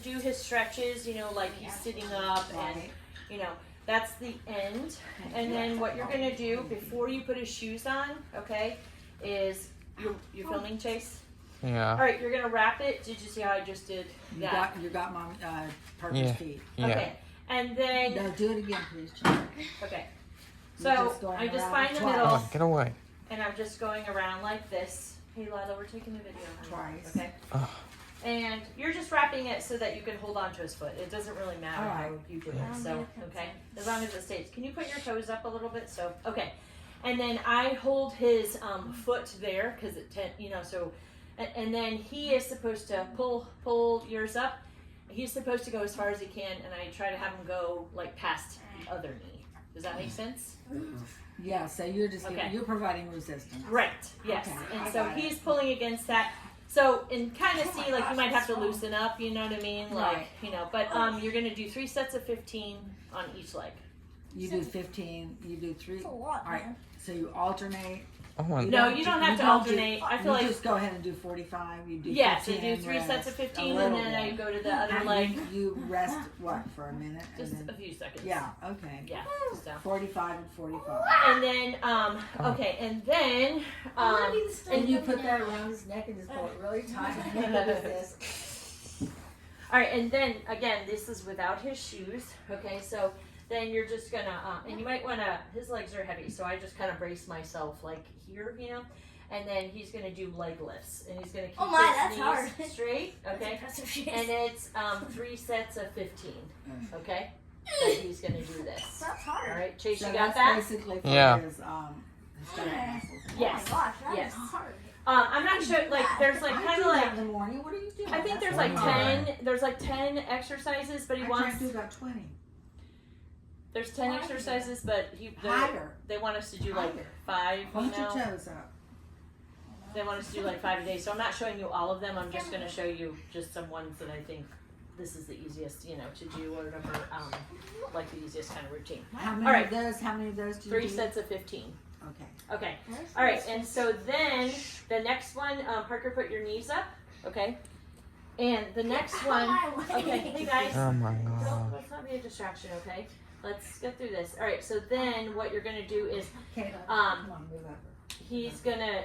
do his stretches, you know, like he's sitting up and, you know, that's the end. And then what you're gonna do before you put his shoes on, okay, is you're filming, Chase? Yeah. All right, you're gonna wrap it. Did you see how I just did that? You got Mom, Parker's feet. Yeah. Okay, and then No, do it again, please, Chuck. okay. You're So just going I just around find the twice. middle, Oh, get away. and I'm just going around like this. Hey, Lila, we're taking a video. Honey. Twice. Okay. Oh. And you're just wrapping it so that you can hold on to his foot. It doesn't really matter All how right. you do it. So, okay, as long as it stays. Can you put your toes up a little bit? So, okay. And then I hold his foot there because you know, so, and then he is supposed to pull yours up. He's supposed to go as far as he can, and I try to have him go like past the other knee. Does that make sense? Yeah, so you're just Okay. you're providing resistance. Right. Yes. Okay, And I so got it. he's pulling against that. So, and kind of see, like, you might have to loosen up, you know what I mean? Like, Right. you know, but you're going to do 3 sets of 15 on each leg. You do 15. You do 3. That's a lot, All right. man. So you alternate. Oh, my No, you don't have to alternate. I feel you like, just go ahead and do 45. You do yeah, so 15. do 3 sets of rest 15, a and little then I bit. go to the other And leg. You rest what for a minute? Just and a then, few seconds. yeah. Okay. Yeah, just down. 45 and 45. And then, okay, and then, And you put that around his neck and just pull it really tight. And make it this. all right, and then, again, this is without his shoes, okay, so then you're just gonna, and you might wanna, his legs are heavy, so I just kind of brace myself like here, you know, and then he's gonna do leg lifts, and he's gonna keep Oh my, his that's knees hard. straight, okay, That's impressive. and it's 3 sets of 15, okay, that he's gonna do this. That's hard. All right, Chase, So you got that's that? basically for Yeah. his stomach muscles. Yes. Oh my gosh, that Yes. is hard. I'm not sure, like, there's like I kind do of that like, in the morning. What are you doing? I think there's That's like really 10, hard. there's like 10 exercises, but he I wants, try to do about 20. there's 10 exercises, but Higher. they want us to do like Higher. 5, you Hold your know. toes up. They want us to do like 5 a day, so I'm not showing you all of them. I'm just going to show you just some ones that I think this is the easiest, you know, to do or whatever, like the easiest kind of routine. How many All right. of those? How many of those do you 3 do? sets of 15. Okay. Okay. All right, and so then the next one, Parker, put your knees up, okay? And the next one, okay, hey guys, Oh, my don't, God. let's not be a distraction, okay? Let's get through this. All right, so then what you're going to do is Kayla, Um, come on, move over.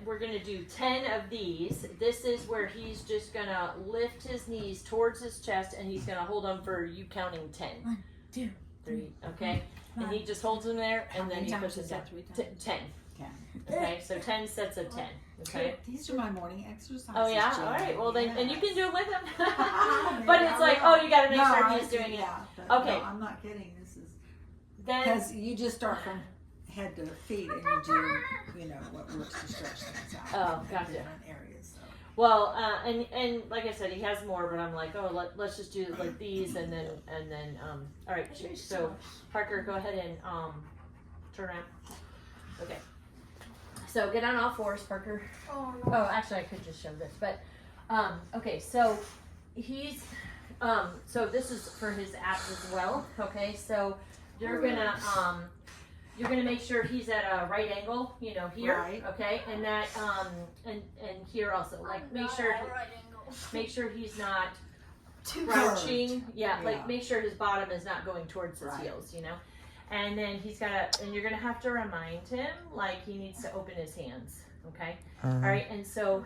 we're gonna do 10 of these. This is where he's just gonna lift his knees towards his chest and he's gonna hold them for you counting 10. 1, 2, 3, okay? And he just holds them there How and then many he times pushes is down. that? 3 times? 10. Okay. Okay, so 10 sets of 10. Okay? These are my morning exercises. Oh yeah? Jen. Alright, well then, and you Yes. can do it with him. Maybe But I it's like, will. oh, you gotta make No, sure I he's see, doing it. yeah, but Okay. No, I'm not kidding. This is Then, because you just start from head to feet and you do, you know, what works to stretch things out. Oh, in gotcha. different areas. So. well, and like I said, he has more, but I'm like, oh, let's just do like these and then, alright, so Parker, go ahead and, turn around. Okay. So get on all fours, Parker. Oh Oh, no. actually, I could just show this, but, okay, so he's, so this is for his abs as well, okay, so you're gonna make sure he's at a right angle, you know, here, Right. okay, and that, and here also, like, make sure he's not crouching, yeah, like, Yeah. make sure his bottom is not going towards his Right. heels, you know, and then and you're gonna have to remind him, like, he needs to open his hands, okay, all right, and so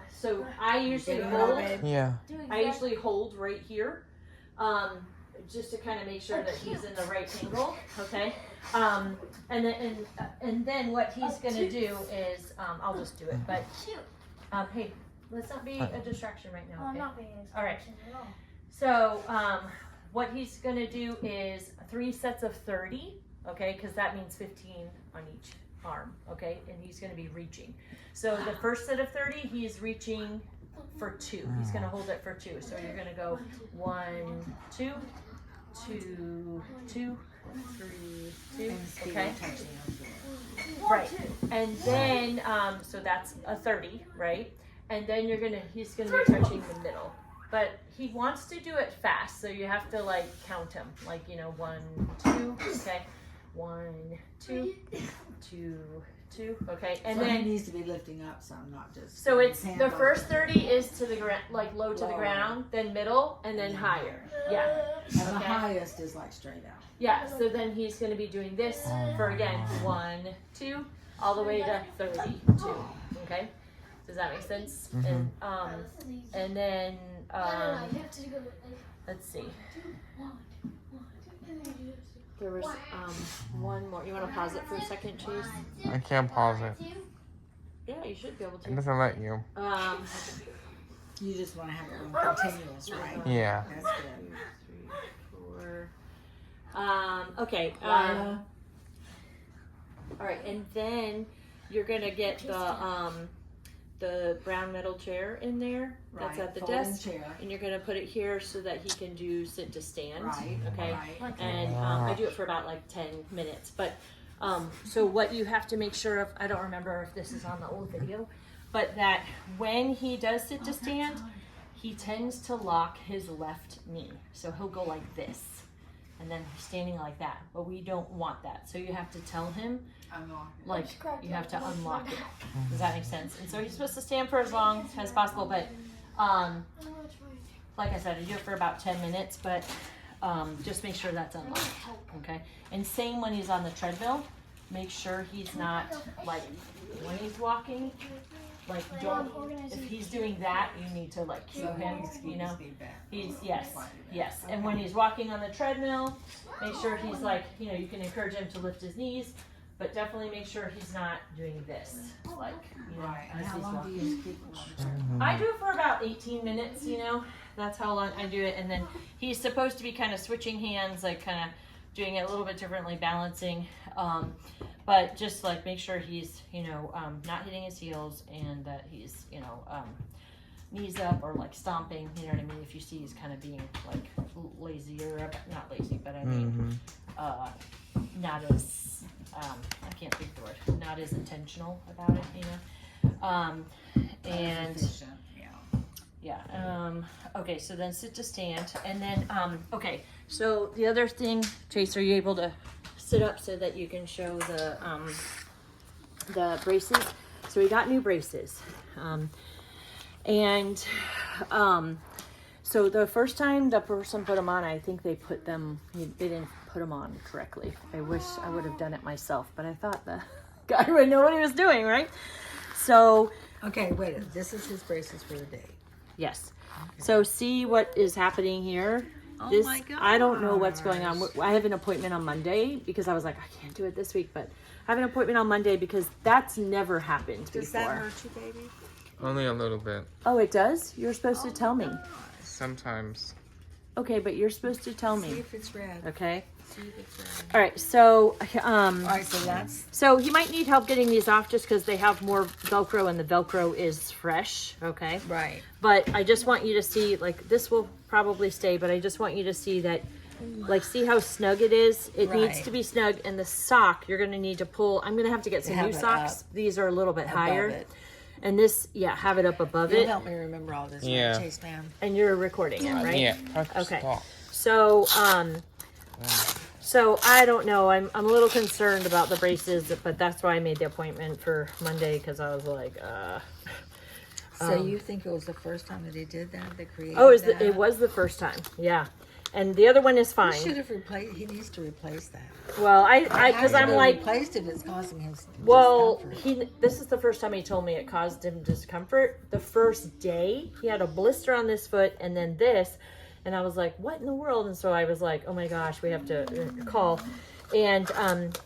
I usually Get it out, hold, babe. Yeah. I usually hold right here, just to kind of make sure that he's in the right angle, okay? And then what he's gonna do is, I'll just do it, but, hey, let's not be a distraction right now, I'm okay? not being as All right. at all. So, what he's gonna do is 3 sets of 30, okay? Because that means 15 on each arm, okay? And he's gonna be reaching. So the first set of 30, he's reaching for 2. He's gonna hold it for 2. So you're gonna go 1, 2, 2, 2, 3, 2. And speed Okay. of touching those. Right. And then, so that's a 30, right? And then he's gonna be touching the middle. But he wants to do it fast, so you have to like count him, like, you know, 1, 2, okay? 1, 2, 2, 2. Okay, and So he then needs to be lifting up some, not just. so it's his hand the on first it. 30 is to the ground, like low to the Lower. ground, then middle, and then higher. Yeah. And the Okay. highest is like straight out. Yeah, so then he's going to be doing this for again 1, 2, all the way to 32. Okay, does that make sense? And then let's see. There was one more. You want to pause it for a second, Chase? I can't pause it. Yeah, you should be able It to. doesn't let you. You just want to have it on continuous, right? Yeah. That's good. 2, 3, 4. Okay. Lila, All right, and then you're gonna get the brown metal chair in there. That's right, at the folding desk, chair. and you're gonna put it here so that he can do sit to stand. Right. Okay. Right. And I do it for about like 10 minutes. But so what you have to make sure of, I don't remember if this is on the old video, but that when he does sit to stand, he tends to lock his left knee. So he'll go like this, and then he's standing like that. But we don't want that. So you have to tell him, like, you have to unlock it. Does that make sense? And so he's supposed to stand for as long as possible, but like I said, I do it for about 10 minutes, but just make sure that's unlocked, okay? And same when he's on the treadmill, make sure he's not, like, when he's walking, like, don't, if he's doing that, you need to, like, cue him, you know? He's, yes. And when he's walking on the treadmill, make sure he's, like, you know, you can encourage him to lift his knees, but definitely make sure he's not doing this, like, you know, Right. And as how he's long do walking. you keep them on the chair? I do it for about 18 minutes, you know. That's how long I do it. And then he's supposed to be kind of switching hands, like kind of doing it a little bit differently, balancing. But just like make sure he's, you know, not hitting his heels and that he's, you know, knees up or like stomping, you know what I mean? If you see he's kind of being like lazy or not lazy, but I mean, not as, I can't think of the word, not as intentional about it, you know? And Efficient, yeah. okay, so then sit to stand, and then, okay, so the other thing, Chase, are you able to sit up so that you can show the braces? So we got new braces, so the first time the person put them on, I think they didn't put them on correctly. I wish I would have done it myself, but I thought the guy would know what he was doing, right? So, Okay, wait, this is his braces for the day. yes. So see what is happening here. Oh my I don't know what's going on. I have an appointment on Monday because I was like, I can't do it this week, but I have an appointment on Monday because that's never happened Does before. that hurt you, baby? Only a little bit. Oh, it does? You're supposed to tell me. Sometimes. Okay, but you're supposed to tell See me. if it's red. Okay. See if it's red. All right. So, Alright, so that's, so he might need help getting these off just because they have more Velcro and the Velcro is fresh. Okay. right. But I just want you to see, like, this will probably stay, but I just want you to see that, like, see how snug it is? It needs Right. to be snug, and the sock, you're going to need to pull. I'm going to have to get some have new it socks. up These are a little bit above higher. it. And this, have it up above You'll it. help me remember all this, Yeah. right, Chase man? And you're recording it, right? Yeah. Okay. Stop. So I don't know. I'm a little concerned about the braces, but that's why I made the appointment for Monday because I was like, So you think it was the first time that he did that? They created oh, that? it was the first time, yeah. And the other one is He fine. should have replaced. He needs to replace that. Well, because I'm like, replaced it. It's causing him. well, discomfort. this is the first time he told me it caused him discomfort. The first day he had a blister on this foot, and then this, and I was like, what in the world? And so I was like, oh my gosh, we have to call, and and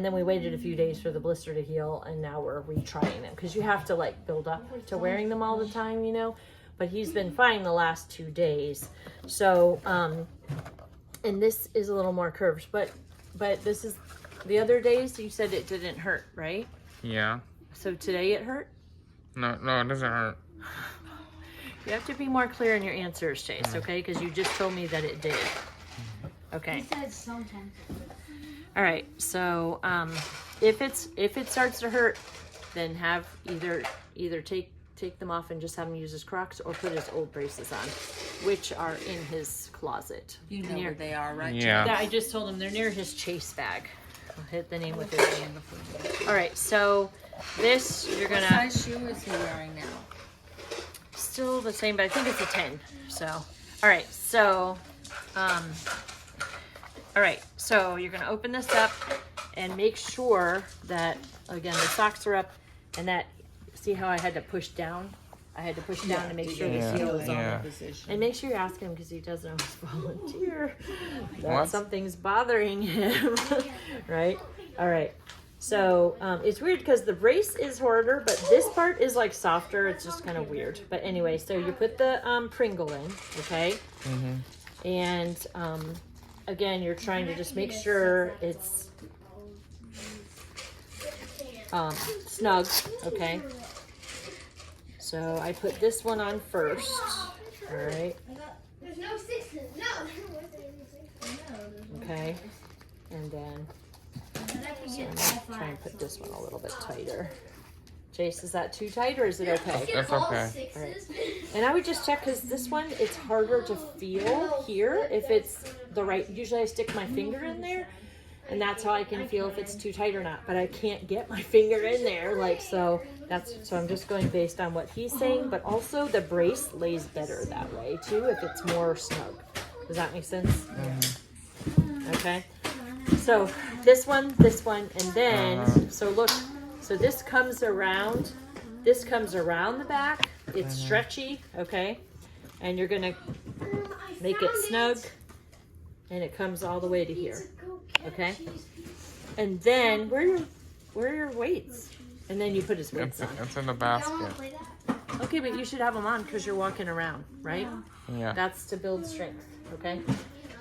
then we waited a few days for the blister to heal, and now we're retrying them because you have to like build up to wearing them all the time, you know. But he's been fine the last 2 days, so and this is a little more curved, but this is the other days you said it didn't hurt, right? Yeah. So today it hurt? No, it doesn't hurt. You have to be more clear in your answers, Chase, okay? Because you just told me that it did. Okay. He said sometimes. All right. So if it starts to hurt, then have either take take them off and just have him use his Crocs, or put his old braces on, which are in his closet. You know Near- where they are, right? Yeah. Yeah, I just told him they're near his chase bag. I'll hit the name with it. All right, so this you're What gonna size shoe is he wearing now? still the same, but I think it's a 10. So, all right, so, all right, so you're gonna open this up and make sure that again the socks are up, and that see how I had to push down. I had to push down to make sure Yeah. the heel is on. Yeah. Position. And make sure you ask him because he doesn't always volunteer. That What? something's bothering him, right? All right. So it's weird because the brace is harder, but this part is like softer. It's just kind of weird. But anyway, so you put the Pringle in, okay? Mm-hmm. And again, you're trying to just make sure it's snug, okay? So I put this one on first, all right? There's no sixes. No, there wasn't any sixes. Okay, and then so I'm gonna try and put this one a little bit tighter. Chase, is that too tight or is it okay? That's okay. Sixes. And I would just check because this one, it's harder to feel here if it's the right. Usually I stick my finger in there and that's how I can feel if it's too tight or not. But I can't get my finger in there, like so. So I'm just going based on what he's saying, but also the brace lays better that way too if it's more snug. Does that make sense? Okay. So this one, and then so look. So this comes around the back. It's stretchy, okay? And you're gonna make it snug, and it comes all the way to here, okay? And then where are your weights? And then you put his weights on. It's in the Y'all basket. wanna play that? Okay, but you should have them on because you're walking around, right? Yeah. That's to build strength, okay?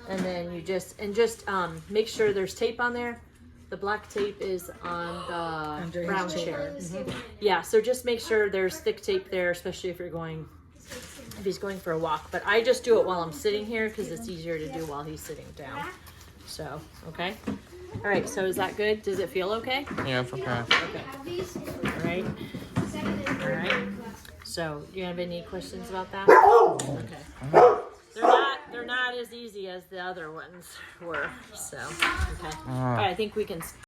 And then you just make sure there's tape on there. The black tape is on the Under his brown chair. chair. Yeah, so just make sure there's thick tape there, especially if he's going for a walk. But I just do it while I'm sitting here because it's easier to do while he's sitting down. So, okay. All right, so is that good? Does it feel okay? Yeah, it's okay. Okay. All right. All right. So, do you have any questions about that? Okay. They're not as easy as the other ones were. So, okay. All right, I think we can